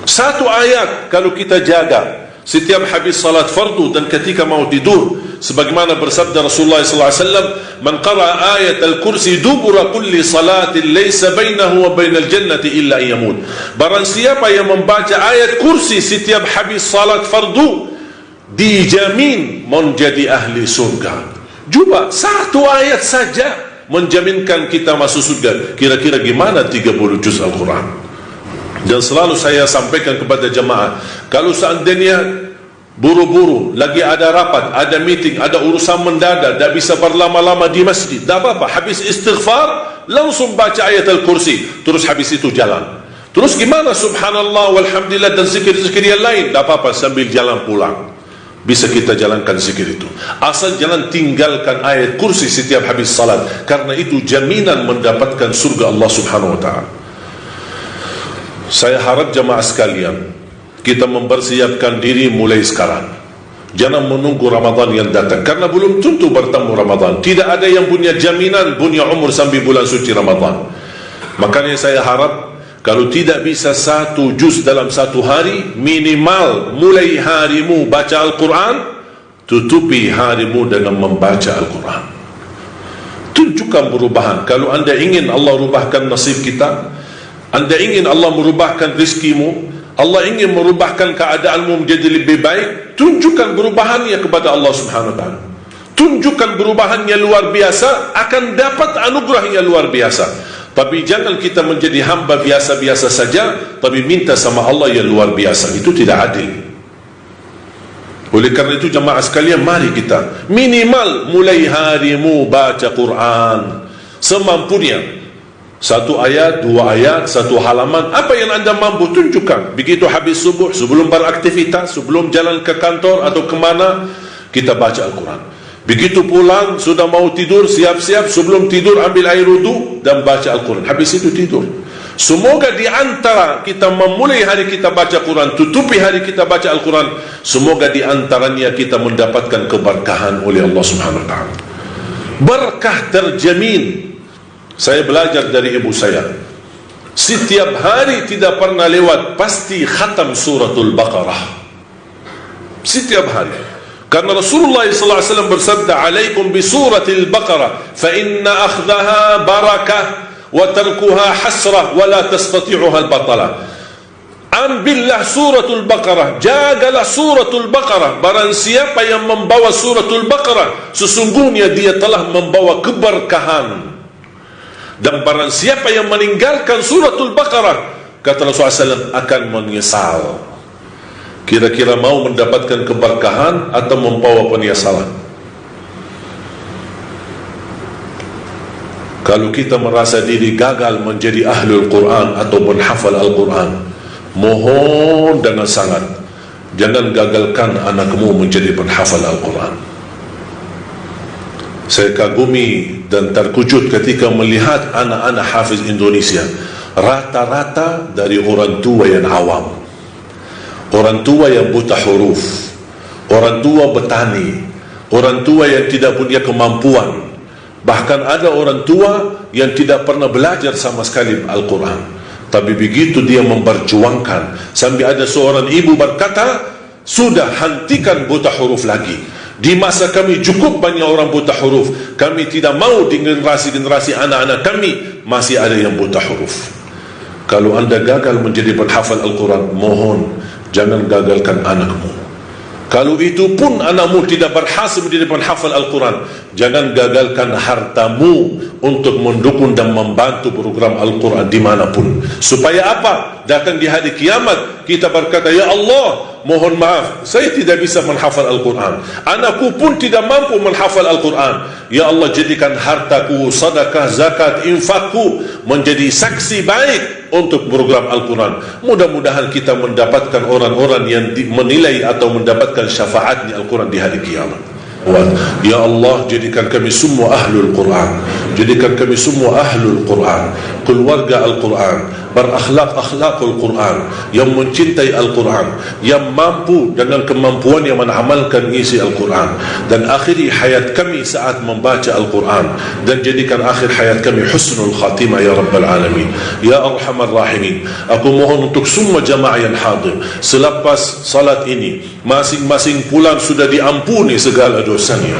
Satu ayat kalau kita jaga setiap habis salat fardu dan ketika mau tidur, sebagaimana bersabda Rasulullah SAW, man qara'a ayat al-kursi dubura kulli salatin laysa bainahu wa bainal jannati illa yamut. Barang siapa yang membaca ayat kursi setiap habis salat fardu, dijamin menjadi ahli surga. Cuba satu ayat saja menjaminkan kita masuk surga. Kira-kira gimana 30 juz Al-Quran? Dan selalu saya sampaikan kepada jemaah, kalau seandainya buru-buru, lagi ada rapat, ada meeting, ada urusan mendadak, tak bisa berlama-lama di masjid, tak apa-apa, habis istighfar langsung baca ayat al-kursi, terus habis itu jalan. Terus gimana subhanallah walhamdulillah dan zikir-zikir yang lain, tak apa-apa, sambil jalan pulang bisa kita jalankan zikir itu. Asal jangan tinggalkan ayat kursi setiap habis salat, karena itu jaminan mendapatkan surga Allah subhanahu wa ta'ala. Saya harap jemaah sekalian, kita mempersiapkan diri mulai sekarang. Jangan menunggu Ramadan yang datang, karena belum tentu bertemu Ramadan. Tidak ada yang punya jaminan punya umur sampai bulan suci Ramadan. Makanya saya harap, kalau tidak bisa 1 juz dalam 1 hari, minimal mulai harimu baca Al-Quran, tutupi harimu dengan membaca Al-Quran. Tunjukkan perubahan. Kalau anda ingin Allah rubahkan nasib kita, anda ingin Allah merubahkan rizkimu, Allah ingin merubahkan keadaanmu menjadi lebih baik, tunjukkan perubahannya kepada Allah subhanahu wa ta'ala. Tunjukkan perubahannya luar biasa, akan dapat anugerah yang luar biasa. Tapi jangan kita menjadi hamba biasa-biasa saja, tapi minta sama Allah yang luar biasa. Itu tidak adil. Oleh karena itu jemaah sekalian, mari kita minimal mulai harimu baca Quran semampunya. 1 ayat, 2 ayat, 1 halaman, apa yang anda mampu tunjukkan. Begitu habis subuh, sebelum beraktivitas, sebelum jalan ke kantor atau kemana, kita baca Al-Quran. Begitu pulang, sudah mau tidur, siap-siap, sebelum tidur ambil air wudu dan baca Al-Quran. Habis itu tidur. Semoga di antara kita memulai hari kita baca Quran, tutupi hari kita baca Al-Quran, semoga di antaranya kita mendapatkan keberkahan oleh Allah subhanahu wa ta'ala. Berkah terjamin. Saya belajar dari ibu saya, setiap hari tidak pernah lewat pasti khatam suratul Baqarah setiap hari. Karena Rasulullah SAW bersabda, alaikum bi suratil Baqarah fa inna akhdaha barakah wa tarkuha hasrah wa la tastati'uha al-batalah. Ambillah suratul Baqarah, jagalah suratul Baqarah. Barang siapa yang membawa suratul Baqarah, sesungguhnya dia telah membawa keberkahan. Dan barang siapa yang meninggalkan suratul Baqarah, kata Rasulullah SAW, akan menyesal. Kira-kira mau mendapatkan keberkahan atau membawa penyesalan? Kalau kita merasa diri gagal menjadi ahlul Quran atau penghafal Al-Quran, mohon dengan sangat, jangan gagalkan anakmu menjadi penghafal Al-Quran. Saya kagumi dan terkejut ketika melihat anak-anak hafiz Indonesia, rata-rata dari orang tua yang awam, orang tua yang buta huruf, orang tua petani, orang tua yang tidak punya kemampuan. Bahkan ada orang tua yang tidak pernah belajar sama sekali Al-Quran, tapi begitu dia memperjuangkan, sampai ada seorang ibu berkata, sudah, hentikan buta huruf lagi. Di masa kami cukup banyak orang buta huruf, kami tidak mau di generasi-generasi anak-anak kami masih ada yang buta huruf. Kalau anda gagal menjadi penghafal Al-Quran, mohon jangan gagalkan anakmu. Kalau itu pun anakmu tidak berhasil menjadi penghafal Al-Quran, jangan gagalkan hartamu untuk mendukung dan membantu program Al-Quran dimanapun. Supaya apa? Datang di hari kiamat kita berkata, ya Allah, mohon maaf, saya tidak bisa menghafal Al-Quran, anakku pun tidak mampu menghafal Al-Quran. Ya Allah, jadikan hartaku, sedekah, zakat, infakku menjadi saksi baik untuk program Al-Quran. Mudah-mudahan kita mendapatkan orang-orang yang menilai atau mendapatkan syafaatnya Al-Quran di hari kiamat. Ya Allah, jadikan kami semua ahlul Quran, jadikan kami semua ahlul Quran, keluarga Al-Quran, berakhlak-akhlakul Quran, yang mencintai Al-Quran, yang mampu dengan kemampuan yang menamalkan isi Al-Quran, dan akhiri hayat kami saat membaca Al-Quran, dan jadikan akhir hayat kami husnul khatimah ya Rabbal Alamin. Ya Arhamar Rahimin, aku mohon untuk semua jamaah yang hadir, selepas salat ini masing-masing pulang sudah diampuni segala dosanya,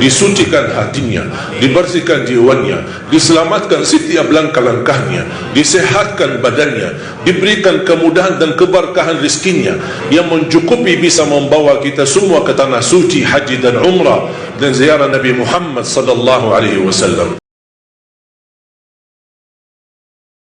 disucikan hatinya, dibersihkan jiwanya, diselamatkan setiap langkah-langkahnya, disehatkan badannya, diberikan kemudahan dan keberkahan rizkinya yang mencukupi bisa membawa kita semua ke tanah suci haji dan umrah dan ziarah Nabi Muhammad sallallahu alaihi wasallam.